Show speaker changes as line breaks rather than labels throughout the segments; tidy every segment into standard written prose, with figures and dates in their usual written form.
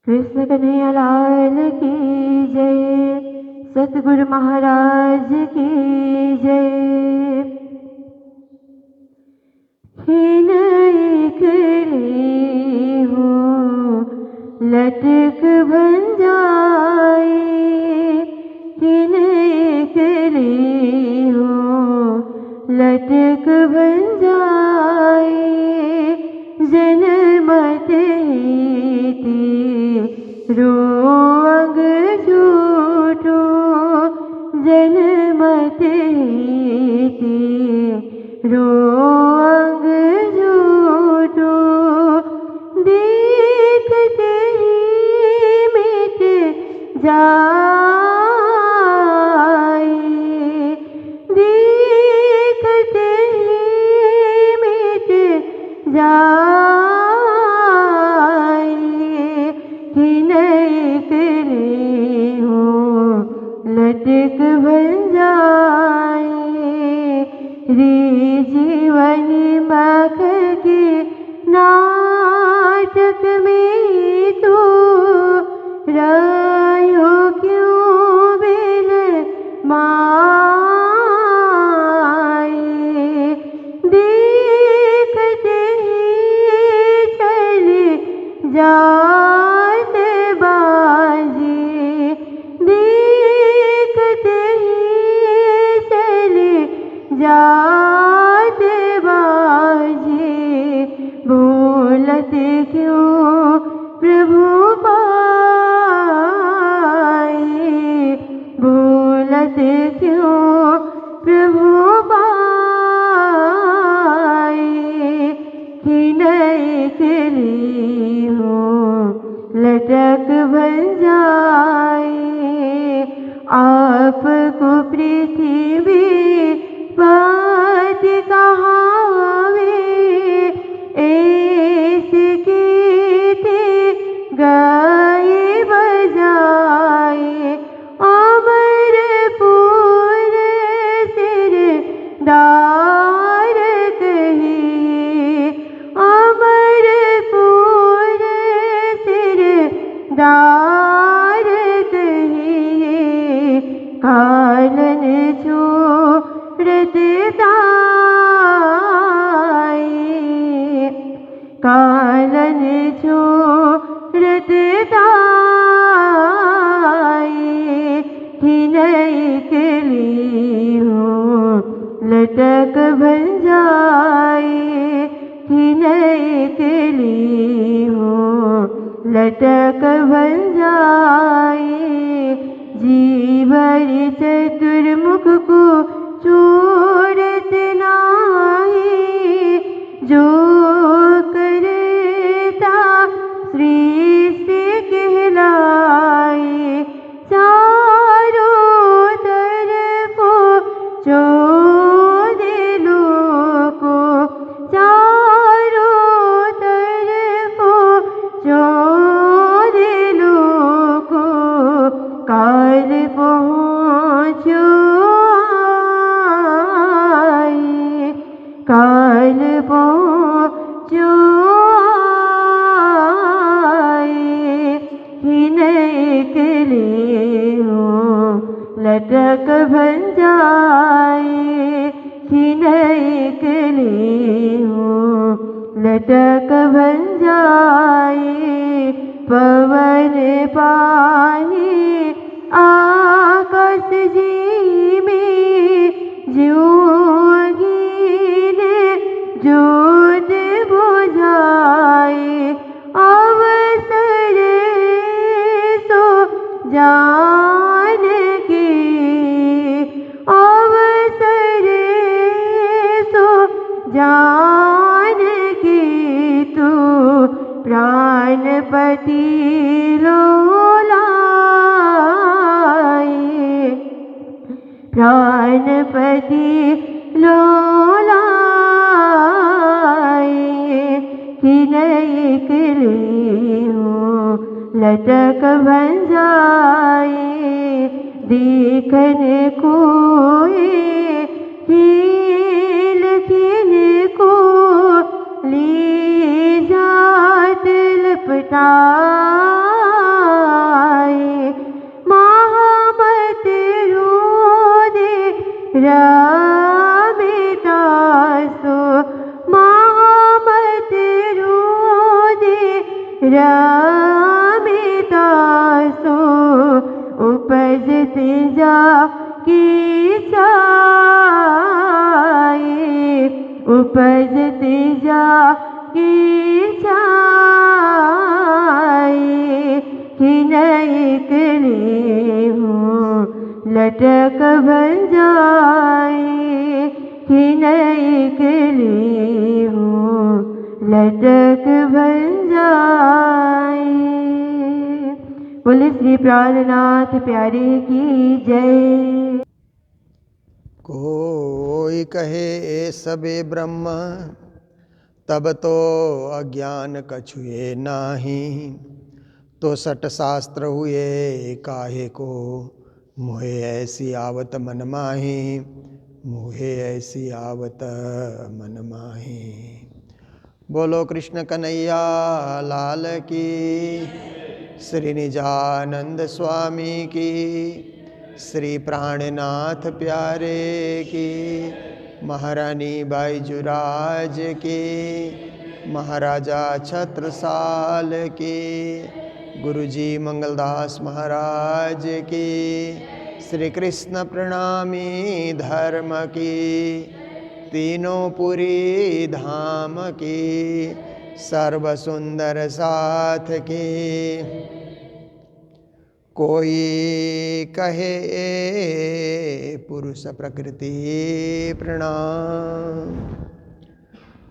कृष्ण कन्हैया लाल की जय। सतगुरु महाराज की जय। हीन एकली हूँ लटक बन जाए, हीन एकली हूँ लटक बन जाए। जनमत रोअंग झूठो, जनमत रोअंग झूठो। देखते ही मिट जाए, देखते ही मिट जाए। लटक बन जाए रे जीवन मख के नाटक में तो रायो क्यों बेल माए। देखते ही चले जाते बाजी, जाते बाजे। बोलते क्यों प्रभु पाए, बोलते क्यों प्रभु पाए। कि नहीं खिली हो लटक बन जाए। आपको पृथ्वी पति कहावे, ऐसे थे गाए बजाए। अमर पूर सिर दार कहिए, अमर पूर सिर दार कहिए। कालन छोड़त ताए, कालन छोड़त ताए। हीन एकली हूँ लटक बन जाए, हीन एकली हूँ लटक बन जाए। जीवर चतुर्मुख को छोड़त नाही, जो करता सृष्टि कहलाए। चारों तरफों चौदह लोकों, चारों तरफों चौदह लोकों। काल पहुँचो आए, काल पहुँचो आए। हीन एकली हूँ लटक बन जाए, हीन एकली हूँ लटक बन जाए। पवन पानी आकाश जी में जोगी ने जोत बुझाए। अवसर सो जान के, अवसर सो जान के। तू प्राणपति लोलाए, प्राणपति लोलाए। हीन एकली हूँ लटक बन जाए। देखने कोई हील किन को ले जात लपटा रमिता सो उपजति जा की जाए, उपजति जा की जाए। खिनई कली हूँ लटक बन जाए, खिनई कली हूँ लटक बन जाए। बोले श्री प्राणनाथ प्यारे की जय।
कोई कहे सबे ब्रह्म, तब तो अज्ञान कछुए नाही। तो सठ शास्त्र हुए काहे को, मोहे ऐसी आवत मन माही, मोहे ऐसी आवत मन माही। बोलो कृष्ण कन्हैया लाल की, श्री निजानंद स्वामी की, श्री प्राणनाथ प्यारे की, महारानी बाईजुराज की, महाराजा छत्रसाल की, गुरुजी मंगलदास महाराज की, श्री कृष्ण प्रणामी धर्म की, तीनों पुरी धाम की, सर्व सुंदर साथ की। कोई कहे पुरुष प्रकृति प्रणाम।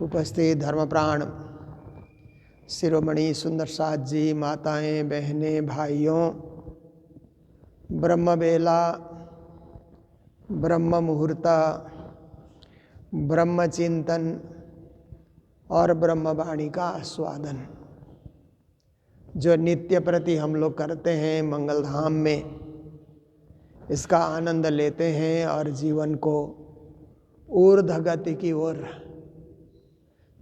उपस्थित धर्म प्राण शिरोमणि सुंदर साथ जी, माताएं, बहनें, भाइयों, ब्रह्म बेला, ब्रह्म मुहूर्ता, ब्रह्म चिंतन और ब्रह्मवाणी का आस्वादन जो नित्य प्रति हम लोग करते हैं मंगलधाम में, इसका आनंद लेते हैं और जीवन को ऊर्ध्व गति की ओर,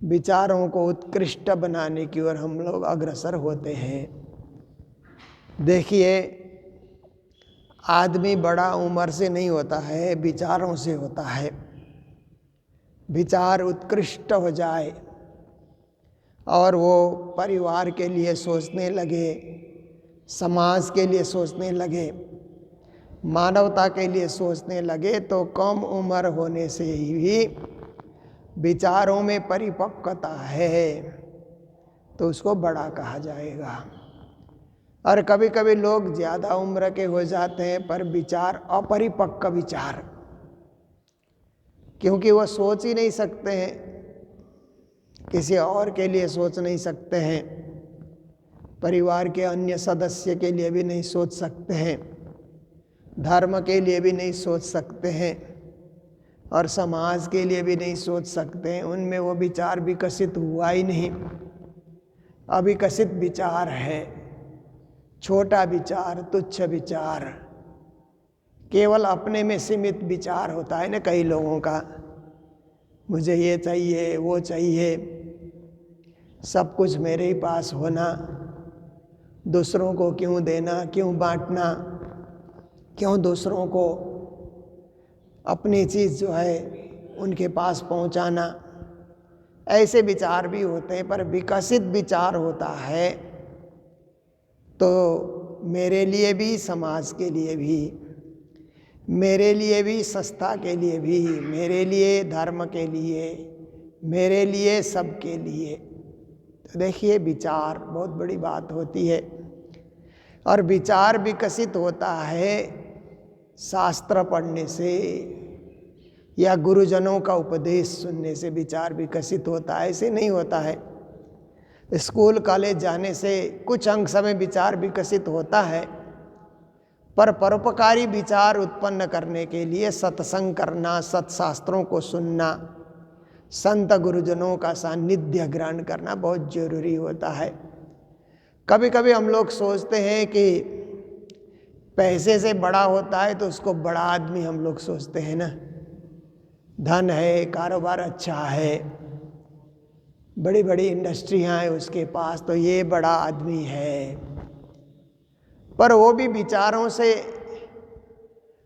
विचारों को उत्कृष्ट बनाने की ओर हम लोग अग्रसर होते हैं। देखिए, आदमी बड़ा उम्र से नहीं होता है, विचारों से होता है। विचार उत्कृष्ट हो जाए और वो परिवार के लिए सोचने लगे, समाज के लिए सोचने लगे, मानवता के लिए सोचने लगे, तो कम उम्र होने से ही विचारों में परिपक्वता है तो उसको बड़ा कहा जाएगा। और कभी कभी लोग ज़्यादा उम्र के हो जाते हैं पर विचार अपरिपक्व विचार, क्योंकि वो सोच ही नहीं सकते हैं, किसी और के लिए सोच नहीं सकते हैं, परिवार के अन्य सदस्य के लिए भी नहीं सोच सकते हैं, धर्म के लिए भी नहीं सोच सकते हैं और समाज के लिए भी नहीं सोच सकते हैं। उनमें वो विचार विकसित हुआ ही नहीं, अविकसित विचार है, छोटा विचार, तुच्छ विचार, केवल अपने में सीमित विचार होता है ना कई लोगों का। मुझे ये चाहिए, वो चाहिए, सब कुछ मेरे ही पास होना, दूसरों को क्यों देना, क्यों बांटना, क्यों दूसरों को अपनी चीज़ जो है उनके पास पहुंचाना। ऐसे विचार भी होते हैं, पर विकसित विचार होता है तो मेरे लिए भी, समाज के लिए भी, मेरे लिए भी, संस्था के लिए भी, मेरे लिए, धर्म के लिए, मेरे लिए, सबके लिए। तो देखिए, विचार बहुत बड़ी बात होती है और विचार विकसित होता है शास्त्र पढ़ने से या गुरुजनों का उपदेश सुनने से विचार विकसित होता है। ऐसे नहीं होता है। स्कूल कॉलेज जाने से कुछ अंश में विचार विकसित होता है, पर परोपकारी विचार उत्पन्न करने के लिए सत्संग करना, सत्शास्त्रों को सुनना, संत गुरुजनों का सानिध्य ग्रहण करना बहुत जरूरी होता है। कभी कभी हम लोग सोचते हैं कि पैसे से बड़ा होता है तो उसको बड़ा आदमी हम लोग सोचते हैं ना, धन है, कारोबार अच्छा है, बड़ी बड़ी इंडस्ट्रियां हैं उसके पास, तो ये बड़ा आदमी है। पर वो भी विचारों से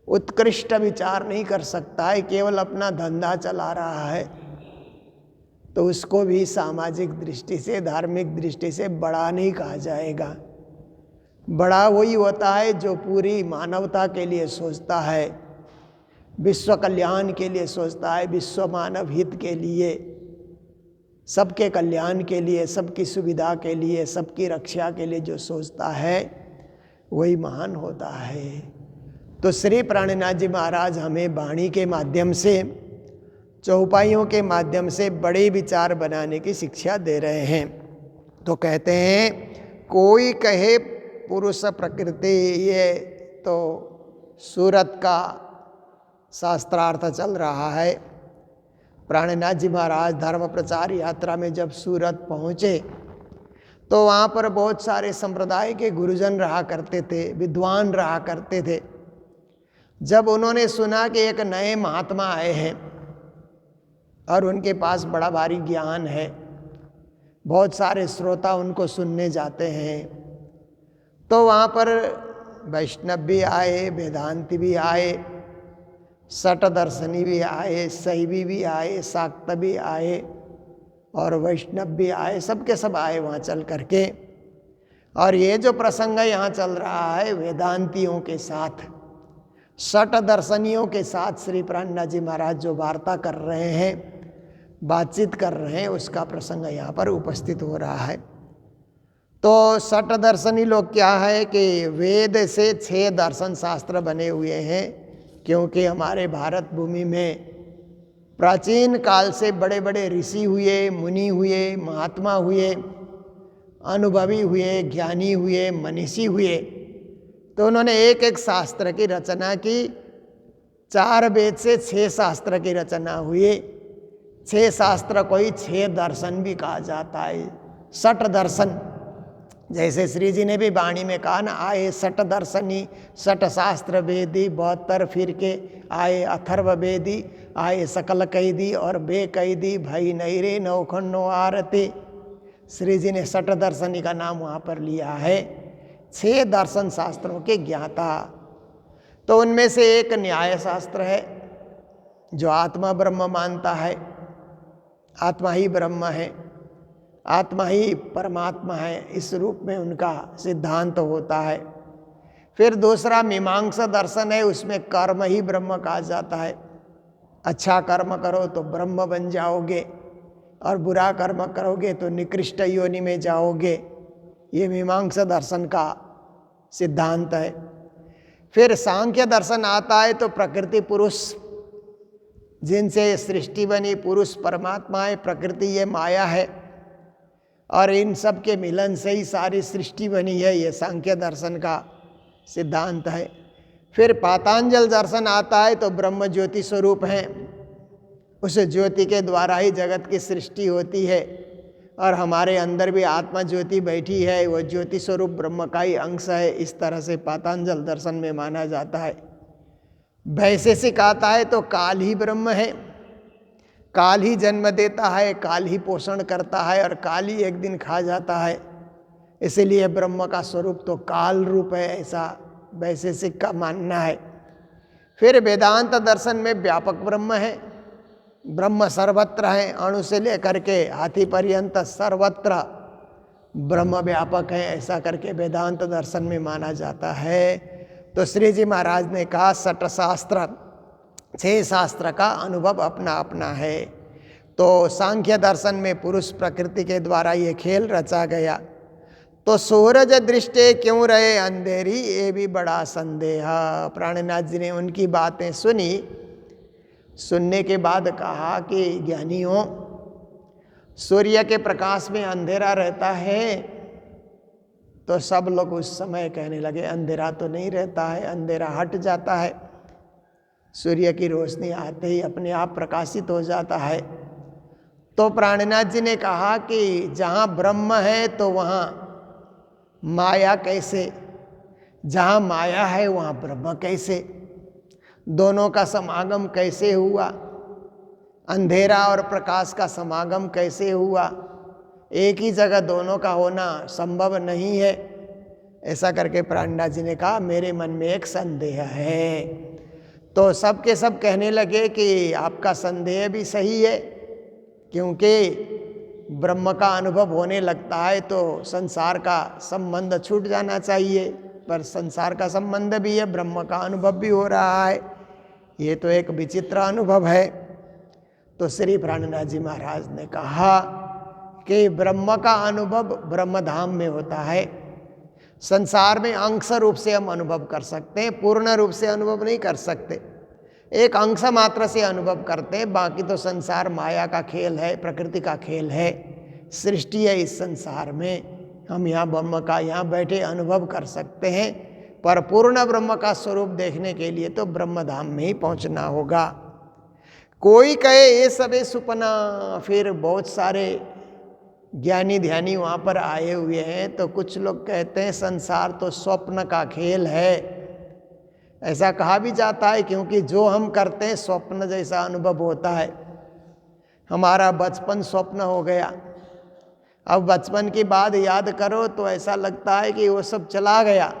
उत्कृष्ट विचार नहीं कर सकता है, केवल अपना धंधा चला रहा है, तो उसको भी सामाजिक दृष्टि से, धार्मिक दृष्टि से बड़ा नहीं कहा जाएगा। बड़ा वही होता है जो पूरी मानवता के लिए सोचता है, विश्व कल्याण के लिए सोचता है, विश्व मानव हित के लिए, सबके कल्याण के लिए, सबकी सुविधा के लिए, सबकी रक्षा के लिए जो सोचता है वही महान होता है। तो श्री प्राणनाथ जी महाराज हमें वाणी के माध्यम से, चौपाइयों के माध्यम से बड़े विचार बनाने की शिक्षा दे रहे हैं। तो कहते हैं कोई कहे पुरुष प्रकृति, ये तो सूरत का शास्त्रार्थ चल रहा है। प्राणनाथ जी महाराज धर्म प्रचार यात्रा में जब सूरत पहुँचे तो वहाँ पर बहुत सारे संप्रदाय के गुरुजन रहा करते थे, विद्वान रहा करते थे। जब उन्होंने सुना कि एक नए महात्मा आए हैं और उनके पास बड़ा भारी ज्ञान है, बहुत सारे श्रोता उनको सुनने जाते हैं, तो वहाँ पर वैष्णव भी आए, वेदांती भी आए, सट दर्शनी भी आए, शैवी भी आए, शाक्त भी आए और वैष्णव भी आए, सबके सब आए वहाँ चल करके। और ये जो प्रसंग यहाँ चल रहा है वेदांतियों के साथ, सट दर्शनियों के साथ श्री प्राणनाथ जी महाराज जो वार्ता कर रहे हैं, बातचीत कर रहे हैं, उसका प्रसंग यहाँ पर उपस्थित हो रहा है। तो सट दर्शनी लोग क्या है कि वेद से 6 दर्शन शास्त्र बने हुए हैं, क्योंकि हमारे भारत भूमि में प्राचीन काल से बड़े बड़े ऋषि हुए, मुनि हुए, महात्मा हुए, अनुभवी हुए, ज्ञानी हुए, मनीषी हुए। तो उन्होंने एक एक शास्त्र की रचना की। 4 वेद से 6 शास्त्र की रचना हुई। 6 शास्त्र को ही 6 दर्शन भी कहा जाता है, सट दर्शन। जैसे श्री जी ने भी वाणी में कहा ना, आए सट दर्शनी, सट शास्त्र वेदी, 72 फिर के आए अथर्व वेदी, आए सकल कैदी और बेकैदी, भई नहीं रे नौखंडो आरती। श्री जी ने सट दर्शनी का नाम वहाँ पर लिया है, 6 दर्शन शास्त्रों के ज्ञाता। तो उनमें से एक न्याय शास्त्र है जो आत्मा ब्रह्म मानता है, आत्मा ही ब्रह्म है, आत्मा ही परमात्मा है, इस रूप में उनका सिद्धांत होता है। फिर दूसरा मीमांसा दर्शन है, उसमें कर्म ही ब्रह्म कहा जाता है। अच्छा कर्म करो तो ब्रह्म बन जाओगे और बुरा कर्म करोगे तो निकृष्ट योनि में जाओगे। ये मीमांसा दर्शन का सिद्धांत है। फिर सांख्य दर्शन आता है तो प्रकृति पुरुष, जिनसे सृष्टि बनी, पुरुष परमात्मा है, प्रकृति ये माया है और इन सब के मिलन से ही सारी सृष्टि बनी है, ये सांख्य दर्शन का सिद्धांत है। फिर पातंजल दर्शन आता है तो ब्रह्म ज्योति स्वरूप हैं, उस ज्योति के द्वारा ही जगत की सृष्टि होती है और हमारे अंदर भी आत्मा ज्योति बैठी है, वो ज्योति स्वरूप ब्रह्म का ही अंश है। इस तरह से पातंजल दर्शन में माना जाता है। वैशेषिक आता है तो काल ही ब्रह्म है, काल ही जन्म देता है, काल ही पोषण करता है और काल ही एक दिन खा जाता है, इसलिए ब्रह्म का स्वरूप तो काल रूप है, ऐसा वैशेषिक का मानना है। फिर वेदांत दर्शन में व्यापक ब्रह्म है, ब्रह्म सर्वत्र है, अणु से लेकर के हाथी पर्यंत सर्वत्र ब्रह्म व्यापक है, ऐसा करके वेदांत दर्शन में माना जाता है। तो श्री जी महाराज ने कहा सट शास्त्र, 6 शास्त्र का अनुभव अपना अपना है। तो सांख्य दर्शन में पुरुष प्रकृति के द्वारा ये खेल रचा गया। तो सूरज दृष्टि क्यों रहे अंधेरी, ये भी बड़ा संदेह। प्राणनाथ जी ने उनकी बातें सुनी, सुनने के बाद कहा कि ज्ञानियों, सूर्य के प्रकाश में अंधेरा रहता है। तो सब लोग उस समय कहने लगे अंधेरा तो नहीं रहता है, अंधेरा हट जाता है, सूर्य की रोशनी आते ही अपने आप प्रकाशित हो जाता है। तो प्राणनाथ जी ने कहा कि जहाँ ब्रह्म है तो वहाँ माया कैसे, जहाँ माया है वहाँ ब्रह्म कैसे, दोनों का समागम कैसे हुआ, अंधेरा और प्रकाश का समागम कैसे हुआ, एक ही जगह दोनों का होना संभव नहीं है। ऐसा करके प्राणनाथ जी ने कहा मेरे मन में एक संदेह है। तो सब के सब कहने लगे कि आपका संदेह भी सही है क्योंकि ब्रह्म का अनुभव होने लगता है तो संसार का संबंध छूट जाना चाहिए, पर संसार का संबंध भी है, ब्रह्म का अनुभव भी हो रहा है। ये तो एक विचित्र अनुभव है। तो श्री प्राणनाथ जी महाराज ने कहा कि ब्रह्म का अनुभव ब्रह्मधाम में होता है। संसार में अंश रूप से हम अनुभव कर सकते हैं, पूर्ण रूप से अनुभव नहीं कर सकते, एक अंश मात्र से अनुभव करते हैं। बाकी तो संसार माया का खेल है, प्रकृति का खेल है, सृष्टि है। इस संसार में हम यहाँ ब्रह्म का यहाँ बैठे अनुभव कर सकते हैं, पर पूर्ण ब्रह्म का स्वरूप देखने के लिए तो ब्रह्मधाम में ही पहुँचना होगा। कोई कहे ये सब सुपना, फिर बहुत सारे ज्ञानी ध्यानी वहाँ पर आए हुए हैं, तो कुछ लोग कहते हैं संसार तो स्वप्न का खेल है। ऐसा कहा भी जाता है, क्योंकि जो हम करते हैं स्वप्न जैसा अनुभव होता है। हमारा बचपन स्वप्न हो गया, अब बचपन की बात याद करो तो ऐसा लगता है कि वो सब चला गया,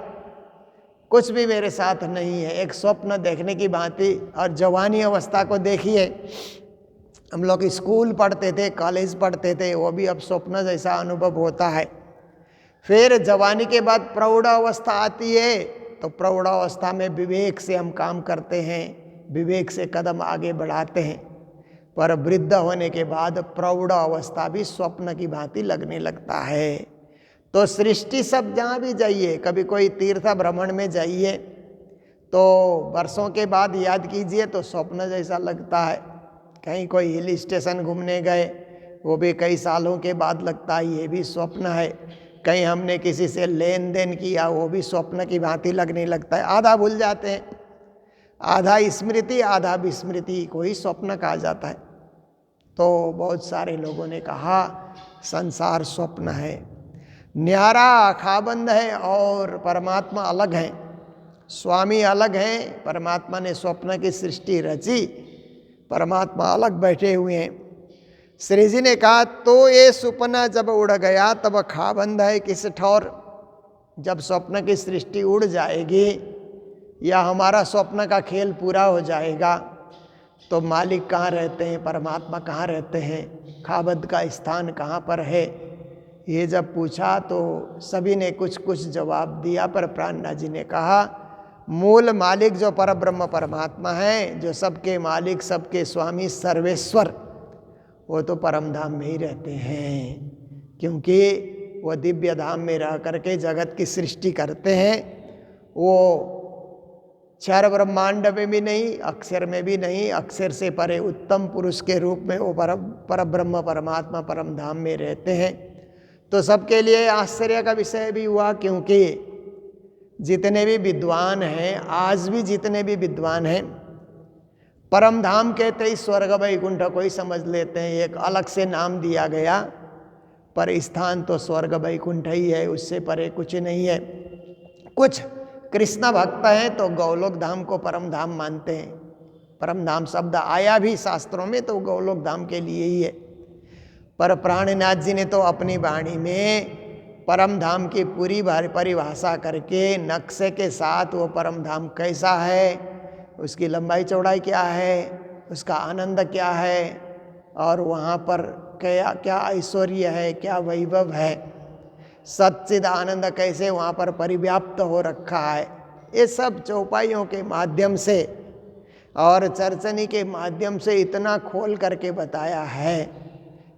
कुछ भी मेरे साथ नहीं है, एक स्वप्न देखने की भांति। और जवानी अवस्था को देखिए, हम लोग स्कूल पढ़ते थे, कॉलेज पढ़ते थे, वो भी अब स्वप्न जैसा अनुभव होता है। फिर जवानी के बाद प्रौढ़ अवस्था आती है, तो प्रौढ़ अवस्था में विवेक से हम काम करते हैं, विवेक से कदम आगे बढ़ाते हैं। पर वृद्ध होने के बाद प्रौढ़ अवस्था भी स्वप्न की भांति लगने लगता है। तो सृष्टि सब जहाँ भी जाइए, कभी कोई तीर्थ भ्रमण में जाइए तो वर्षों के बाद याद कीजिए तो स्वप्न जैसा लगता है। कहीं कोई हिल स्टेशन घूमने गए, वो भी कई सालों के बाद लगता है ये भी स्वप्न है। कहीं हमने किसी से लेन देन किया, वो भी स्वप्न की भांति लगने लगता है। आधा भूल जाते हैं, आधा स्मृति आधा विस्मृति को ही स्वप्न कहा जाता है। तो बहुत सारे लोगों ने कहा संसार स्वप्न है, न्यारा खाबंद है और परमात्मा अलग है, स्वामी अलग हैं, परमात्मा ने स्वप्न की सृष्टि रची, परमात्मा अलग बैठे हुए हैं। श्री जी ने कहा तो ये सुपना जब उड़ गया तब खाबंद है किस ठौर। जब स्वप्न की सृष्टि उड़ जाएगी या हमारा स्वप्न का खेल पूरा हो जाएगा तो मालिक कहाँ रहते हैं, परमात्मा कहाँ रहते हैं, खाबंद का स्थान कहाँ पर है। ये जब पूछा तो सभी ने कुछ कुछ जवाब दिया, पर प्राणनाथ जी ने कहा मूल मालिक जो परब्रह्म परमात्मा है, जो सबके मालिक सबके स्वामी सर्वेश्वर, वो तो परम धाम में ही रहते हैं, क्योंकि वो दिव्य धाम में रह करके जगत की सृष्टि करते हैं। वो चार ब्रह्मांड में भी नहीं, अक्षर में भी नहीं, अक्षर से परे उत्तम पुरुष के रूप में वो परब्रह्म परमात्मा परम धाम में रहते हैं। तो सबके लिए आश्चर्य का विषय भी हुआ, क्योंकि जितने भी विद्वान हैं, आज भी जितने भी विद्वान हैं, परम धाम कहते ही स्वर्ग वैकुंठ को ही समझ लेते हैं, एक अलग से नाम दिया गया, पर स्थान तो स्वर्ग वैकुंठ ही है, उससे परे कुछ नहीं है। कुछ कृष्ण भक्त हैं तो गौलोक धाम को परम धाम मानते हैं। परम धाम शब्द आया भी शास्त्रों में तो गौलोक धाम के लिए ही है। पर प्राणनाथ जी ने तो अपनी वाणी में परम धाम की पूरी परिभाषा करके नक्शे के साथ वो परम धाम कैसा है, उसकी लंबाई चौड़ाई क्या है, उसका आनंद क्या है, और वहाँ पर क्या क्या ऐश्वर्य है, क्या वैभव है, सच्चिद आनंद कैसे वहाँ पर परिव्याप्त हो रखा है, ये सब चौपाइयों के माध्यम से और चर्चनी के माध्यम से इतना खोल करके बताया है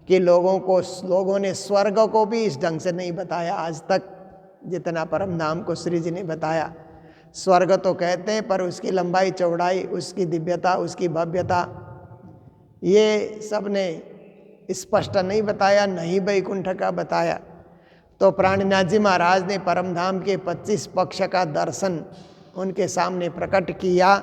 कि लोगों ने स्वर्ग को भी इस ढंग से नहीं बताया आज तक, जितना परम धाम को श्री जी ने बताया। स्वर्ग तो कहते हैं, पर उसकी लंबाई चौड़ाई, उसकी दिव्यता, उसकी भव्यता, ये सब ने स्पष्ट नहीं बताया, नहीं वैकुंठ का बताया। तो प्राणनाथ जी महाराज ने परम धाम के 25 पक्ष का दर्शन उनके सामने प्रकट किया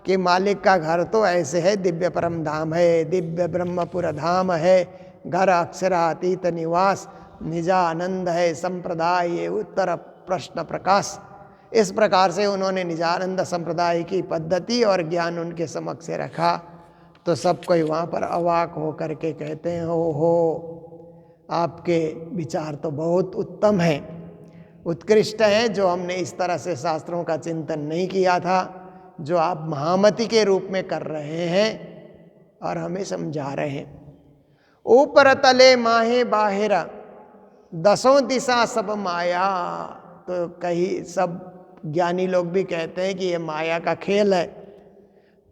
कि मालिक का घर तो ऐसे है, दिव्य परम धाम है, दिव्य ब्रह्मपुर धाम है, घर अक्षरातीत निवास, निजा आनंद है, संप्रदाय ये उत्तर प्रश्न प्रकाश। इस प्रकार से उन्होंने निजानंद संप्रदाय की पद्धति और ज्ञान उनके समक्ष रखा। तो सब कोई वहाँ पर अवाक हो करके कहते हैं हो आपके विचार तो बहुत उत्तम हैं, उत्कृष्ट हैं, जो हमने इस तरह से शास्त्रों का चिंतन नहीं किया था, जो आप महामति के रूप में कर रहे हैं और हमें समझा रहे हैं। ऊपर तले माहे बाहिर, दसों दिशा सब माया। तो कई सब ज्ञानी लोग भी कहते हैं कि ये माया का खेल है।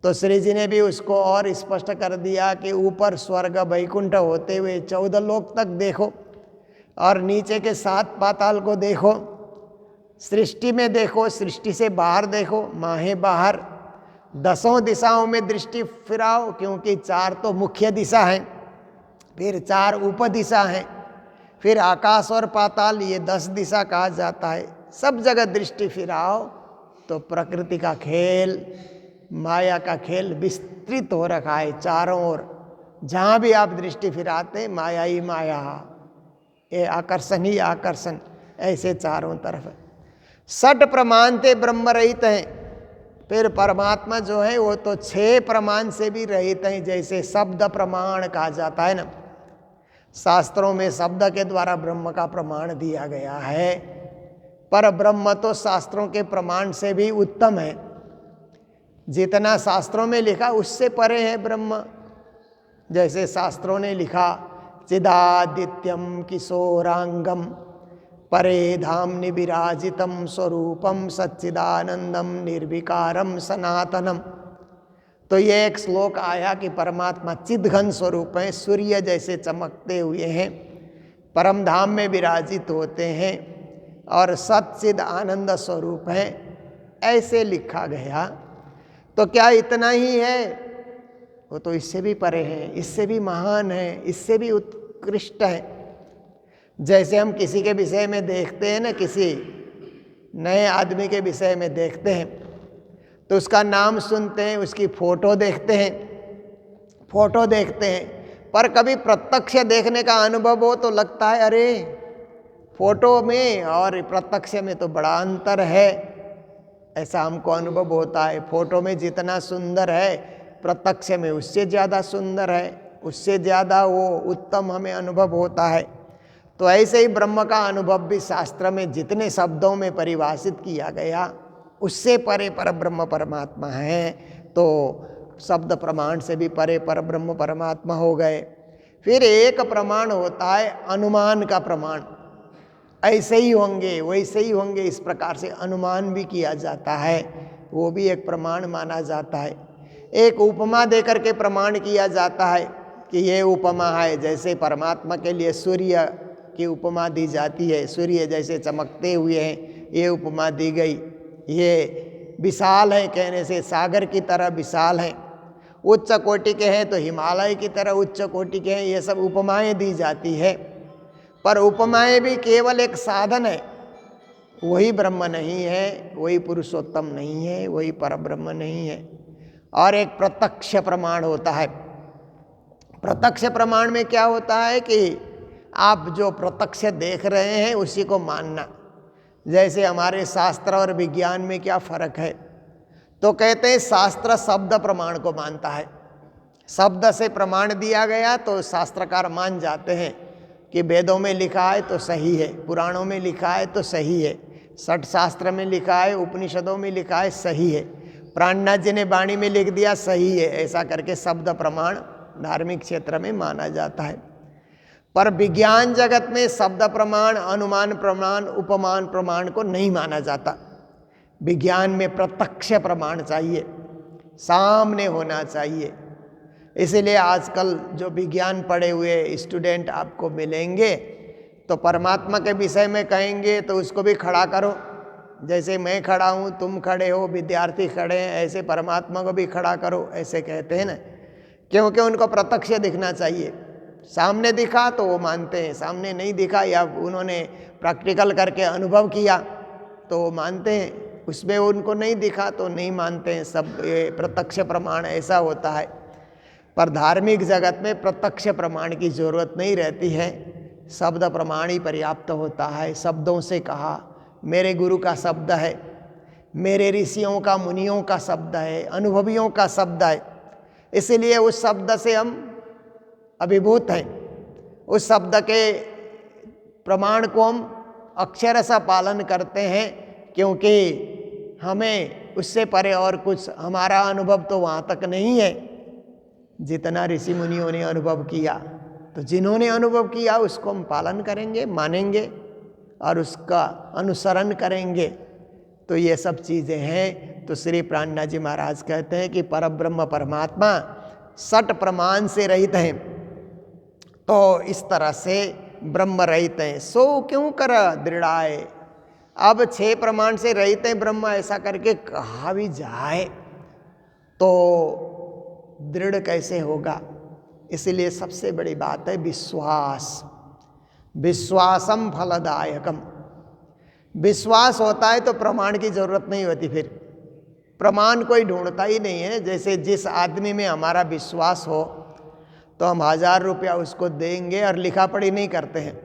तो श्री जी ने भी उसको और स्पष्ट कर दिया कि ऊपर स्वर्ग वैकुंठ होते हुए 14 लोक तक देखो, और नीचे के 7 पाताल को देखो, सृष्टि में देखो, सृष्टि से बाहर देखो, माहे बाहर, दसों दिशाओं में दृष्टि फिराओ, क्योंकि 4 तो मुख्य दिशा हैं, फिर 4 उपदिशा हैं, फिर आकाश और पाताल, ये 10 दिशा कहा जाता है। सब जगह दृष्टि फिराओ तो प्रकृति का खेल, माया का खेल विस्तृत हो रखा है चारों ओर। जहाँ भी आप दृष्टि फिराते माया ही माया, ये आकर्षण ही आकर्षण, ऐसे चारों तरफ। षट प्रमाण से ब्रह्म रहित हैं। फिर परमात्मा जो है वो तो 6 प्रमाण से भी रहित हैं, जैसे शब्द प्रमाण कहा जाता है ना। शास्त्रों में शब्द के द्वारा ब्रह्म का प्रमाण दिया गया है, पर ब्रह्म तो शास्त्रों के प्रमाण से भी उत्तम है। जितना शास्त्रों में लिखा उससे परे है ब्रह्म। जैसे शास्त्रों ने लिखा चिदादित्यम किशोरांगम परे धाम्नि विराजितम स्वरूपम सच्चिदानंदम निर्विकारम सनातनम। तो ये एक श्लोक आया कि परमात्मा चिद्घन स्वरूप हैं, सूर्य जैसे चमकते हुए हैं, परम धाम में विराजित होते हैं और सच्चिद आनंद स्वरूप हैं, ऐसे लिखा गया। तो क्या इतना ही है? वो तो इससे भी परे हैं, इससे भी महान है, इससे भी उत्कृष्ट है। जैसे हम किसी के विषय में देखते हैं ना, किसी नए आदमी के विषय में देखते हैं तो उसका नाम सुनते हैं, उसकी फोटो देखते हैं, पर कभी प्रत्यक्ष देखने का अनुभव हो तो लगता है अरे फोटो में और प्रत्यक्ष में तो बड़ा अंतर है। ऐसा हमको अनुभव होता है। फोटो में जितना सुंदर है प्रत्यक्ष में उससे ज़्यादा सुंदर है, उससे ज़्यादा वो उत्तम हमें अनुभव होता है। तो ऐसे ही ब्रह्म का अनुभव भी शास्त्र में जितने शब्दों में परिभाषित किया गया उससे परे पर ब्रह्म परमात्मा है। तो शब्द प्रमाण से भी परे पर ब्रह्म परमात्मा हो गए। फिर एक प्रमाण होता है अनुमान का प्रमाण, ऐसे ही होंगे वैसे ही होंगे, इस प्रकार से अनुमान भी किया जाता है, वो भी एक प्रमाण माना जाता है। एक उपमा देकर के प्रमाण किया जाता है कि ये उपमा है, जैसे परमात्मा के लिए सूर्य की उपमा दी जाती है, सूर्य जैसे चमकते हुए हैं, ये उपमा दी गई। ये विशाल है कहने से सागर की तरह विशाल हैं, उच्च कोटि के हैं तो हिमालय की तरह उच्च कोटि के हैं, ये सब उपमाएं दी जाती है। पर उपमाएं भी केवल एक साधन है, वही ब्रह्म नहीं है, वही पुरुषोत्तम नहीं है, वही परब्रह्म नहीं है। और एक प्रत्यक्ष प्रमाण होता है। प्रत्यक्ष प्रमाण में क्या होता है कि आप जो प्रत्यक्ष देख रहे हैं उसी को मानना। जैसे हमारे शास्त्र और विज्ञान में क्या फर्क है, तो कहते हैं शास्त्र शब्द प्रमाण को मानता है, शब्द से प्रमाण दिया गया तो शास्त्रकार मान जाते हैं कि वेदों में लिखा है तो सही है, पुराणों में लिखा है तो सही है, षट शास्त्र में लिखा है, उपनिषदों में लिखा है सही है, प्राणनाथ जी ने वाणी में लिख दिया सही है। ऐसा करके शब्द प्रमाण धार्मिक क्षेत्र में माना जाता है। पर विज्ञान जगत में शब्द प्रमाण, अनुमान प्रमाण, उपमान प्रमाण को नहीं माना जाता। विज्ञान में प्रत्यक्ष प्रमाण चाहिए, सामने होना चाहिए। इसीलिए आजकल जो विज्ञान पढ़े हुए स्टूडेंट आपको मिलेंगे तो परमात्मा के विषय में कहेंगे तो उसको भी खड़ा करो, जैसे मैं खड़ा हूँ, तुम खड़े हो, विद्यार्थी खड़े हैं, ऐसे परमात्मा को भी खड़ा करो, ऐसे कहते हैं ना। क्योंकि उनको प्रत्यक्ष दिखना चाहिए। सामने दिखा तो वो मानते हैं, सामने नहीं दिखा या उन्होंने प्रैक्टिकल करके अनुभव किया तो वो मानते हैं, उसमें उनको नहीं दिखा तो नहीं मानते हैं। सब ये प्रत्यक्ष प्रमाण ऐसा होता है। पर धार्मिक जगत में प्रत्यक्ष प्रमाण की जरूरत नहीं रहती है, शब्द प्रमाण ही पर्याप्त होता है। शब्दों से कहा, मेरे गुरु का शब्द है, मेरे ऋषियों का, मुनियों का शब्द है, अनुभवियों का शब्द है, इसलिए उस शब्द से हम अभिभूत हैं। उस शब्द के प्रमाण को हम अक्षरशः पालन करते हैं, क्योंकि हमें उससे परे और कुछ, हमारा अनुभव तो वहाँ तक नहीं है जितना ऋषि मुनियों ने अनुभव किया। तो जिन्होंने अनुभव किया उसको हम पालन करेंगे, मानेंगे और उसका अनुसरण करेंगे। तो ये सब चीज़ें हैं। तो श्री प्राणनाथ जी महाराज कहते हैं कि परब्रह्म परमात्मा सठ प्रमाण से रहित हैं। तो इस तरह से ब्रह्म रहित हैं। सो क्यों कर दृढ़ाए। अब 6 प्रमाण से रहित हैं ब्रह्म, ऐसा करके कहा भी जाए तो दृढ़ कैसे होगा। इसलिए सबसे बड़ी बात है विश्वास। विश्वासम फलदायकम। विश्वास होता है तो प्रमाण की जरूरत नहीं होती। फिर प्रमाण कोई ढूंढता ही नहीं है। जैसे जिस आदमी में हमारा विश्वास हो तो हम 1000 रुपया उसको देंगे और लिखा पढ़ी नहीं करते हैं।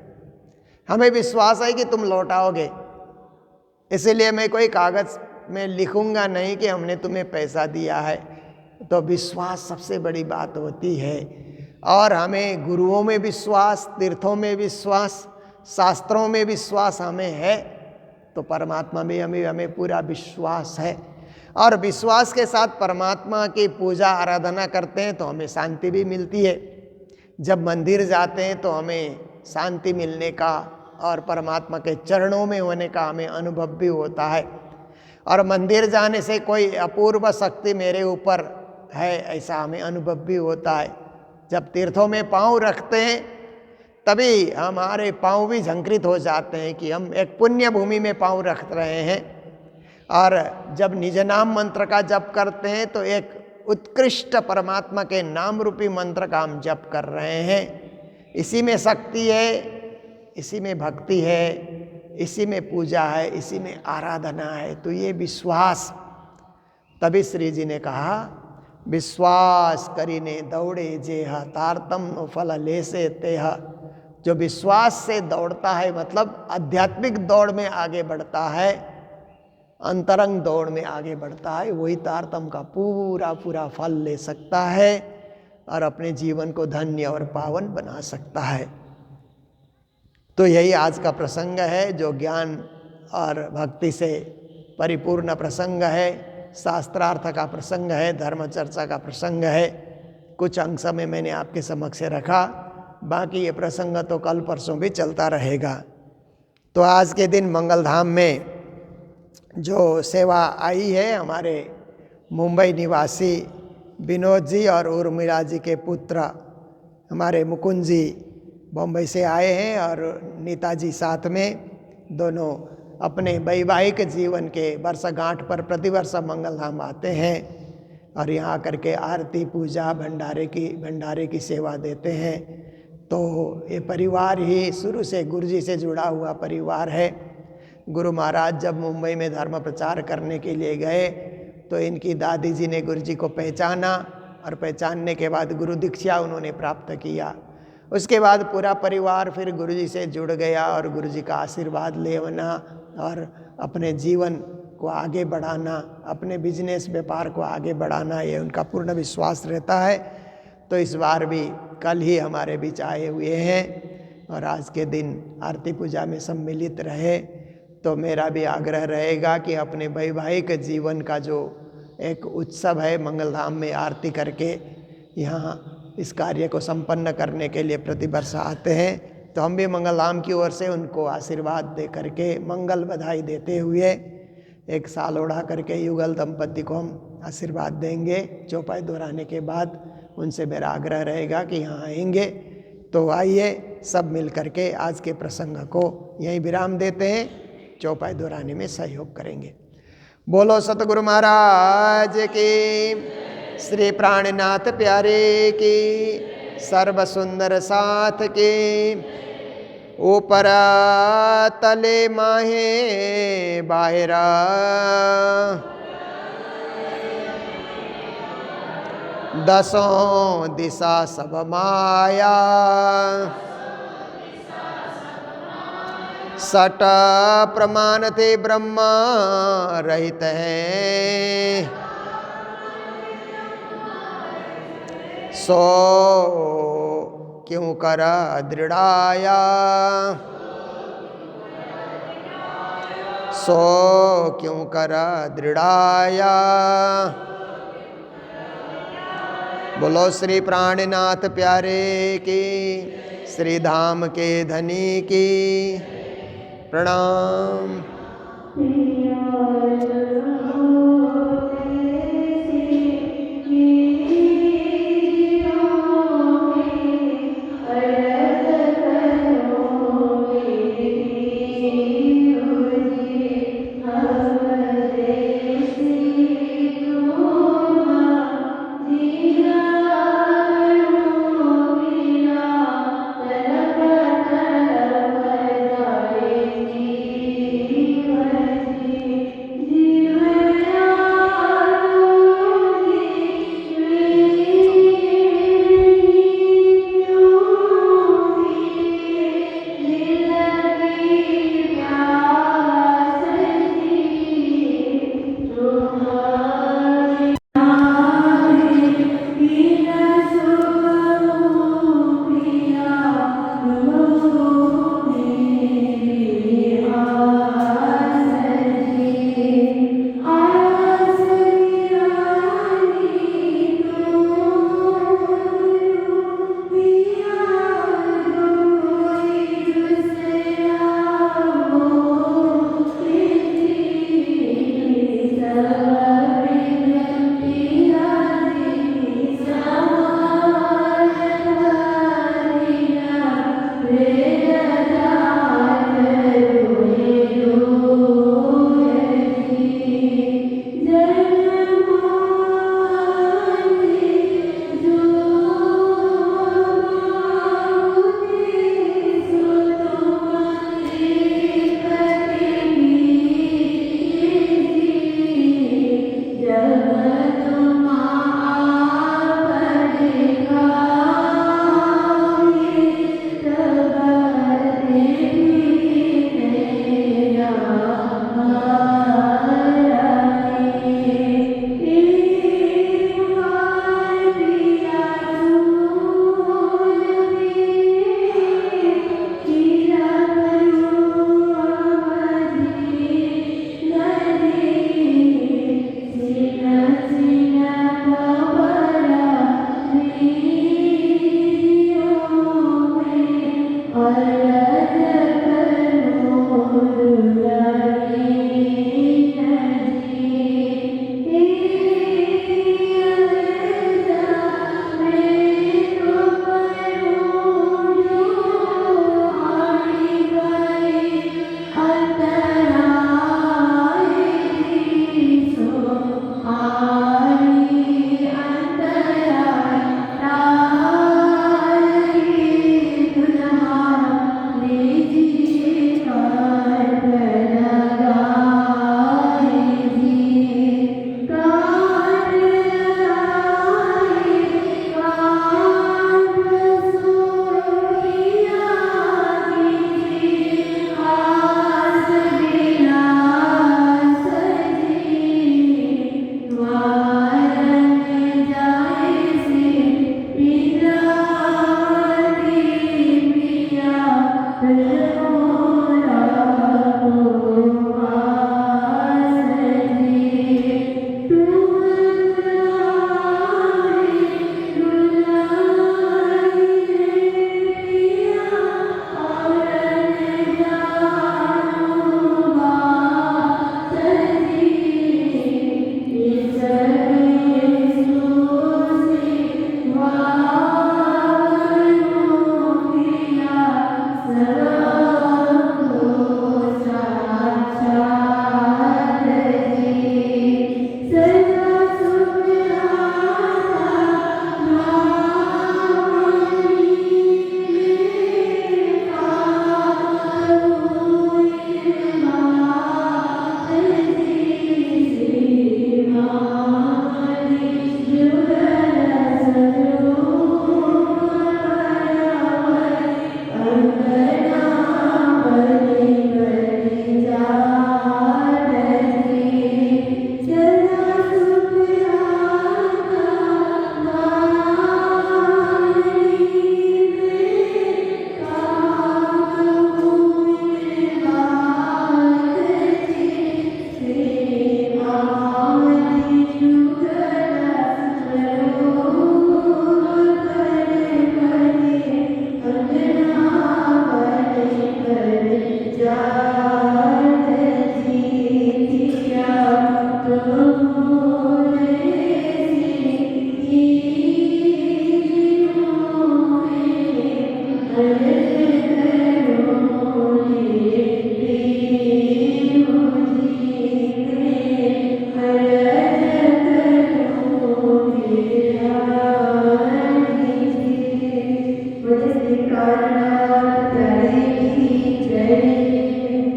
हमें विश्वास है कि तुम लौटाओगे, इसीलिए मैं कोई कागज़ में लिखूंगा नहीं कि हमने तुम्हें पैसा दिया है। तो विश्वास सबसे बड़ी बात होती है। और हमें गुरुओं में विश्वास, तीर्थों में विश्वास, शास्त्रों में विश्वास हमें है, तो परमात्मा में हमें पूरा विश्वास है। और विश्वास के साथ परमात्मा की पूजा आराधना करते हैं तो हमें शांति भी मिलती है। जब मंदिर जाते हैं तो हमें शांति मिलने का और परमात्मा के चरणों में होने का हमें अनुभव भी होता है। और मंदिर जाने से कोई अपूर्व शक्ति मेरे ऊपर है ऐसा हमें अनुभव भी होता है। जब तीर्थों में पाँव रखते हैं तभी हमारे पाँव भी झंकृत हो जाते हैं कि हम एक पुण्य भूमि में पाँव रख रहे हैं। और जब निज नाम मंत्र का जप करते हैं तो एक उत्कृष्ट परमात्मा के नाम रूपी मंत्र का हम जप कर रहे हैं। इसी में शक्ति है, इसी में भक्ति है, इसी में पूजा है, इसी में आराधना है। तो ये विश्वास, तभी श्री जी ने कहा विश्वास करीने दौड़े जेह तारतम फल लेसे तेह। जो विश्वास से दौड़ता है मतलब आध्यात्मिक दौड़ में आगे बढ़ता है, अंतरंग दौड़ में आगे बढ़ता है, वही तारतम का पूरा पूरा फल ले सकता है और अपने जीवन को धन्य और पावन बना सकता है। तो यही आज का प्रसंग है जो ज्ञान और भक्ति से परिपूर्ण प्रसंग है, शास्त्रार्थ का प्रसंग है, धर्म चर्चा का प्रसंग है। कुछ अंश में मैंने आपके समक्ष रखा, बाकी ये प्रसंग तो कल परसों भी चलता रहेगा। तो आज के दिन मंगलधाम में जो सेवा आई है, हमारे मुंबई निवासी विनोद जी और उर्मिला जी के पुत्र हमारे मुकुंद जी बम्बई से आए हैं और नेताजी साथ में, दोनों अपने वैवाहिक जीवन के वर्षगांठ पर प्रतिवर्ष मंगलधाम आते हैं और यहाँ आकर के आरती पूजा भंडारे की सेवा देते हैं। तो ये परिवार ही शुरू से गुरु जी से जुड़ा हुआ परिवार है। गुरु महाराज जब मुंबई में धर्म प्रचार करने के लिए गए तो इनकी दादी जी ने गुरु जी को पहचाना और पहचानने के बाद गुरु दीक्षा उन्होंने प्राप्त किया। उसके बाद पूरा परिवार फिर गुरु जी से जुड़ गया और गुरु जी का आशीर्वाद लेना और अपने जीवन को आगे बढ़ाना, अपने बिजनेस व्यापार को आगे बढ़ाना, ये उनका पूर्ण विश्वास रहता है। तो इस बार भी कल ही हमारे बीच आए हुए हैं और आज के दिन आरती पूजा में सम्मिलित रहे। तो मेरा भी आग्रह रहेगा कि अपने वैवाहिक जीवन का जो एक उत्सव है मंगलधाम में आरती करके यहाँ इस कार्य को संपन्न करने के लिए प्रतिवर्ष आते हैं। तो हम भी मंगलधाम की ओर से उनको आशीर्वाद दे करके मंगल बधाई देते हुए एक साल ओढ़ा करके युगल दंपति को हम आशीर्वाद देंगे। चौपाई दोहराने के बाद उनसे मेरा आग्रह रहेगा कि यहाँ आएंगे। तो आइए सब मिल करके आज के प्रसंग को यहीं विराम देते हैं, चौपाई दोहराने में सहयोग करेंगे। बोलो सतगुरु महाराज की, श्री प्राणनाथ प्यारे की, सर्व सुंदर साथ की, ऊपर तले माहे बाहरा, दसों दिशा सब माया, सट प्रमाण थे ब्रह्मा रहित हैं, सो क्यों कर दृढ़ाया, सो क्यों कर दृढ़ाया, बोलो श्री प्राणनाथ प्यारे की, श्री धाम के धनी की। प्रणाम।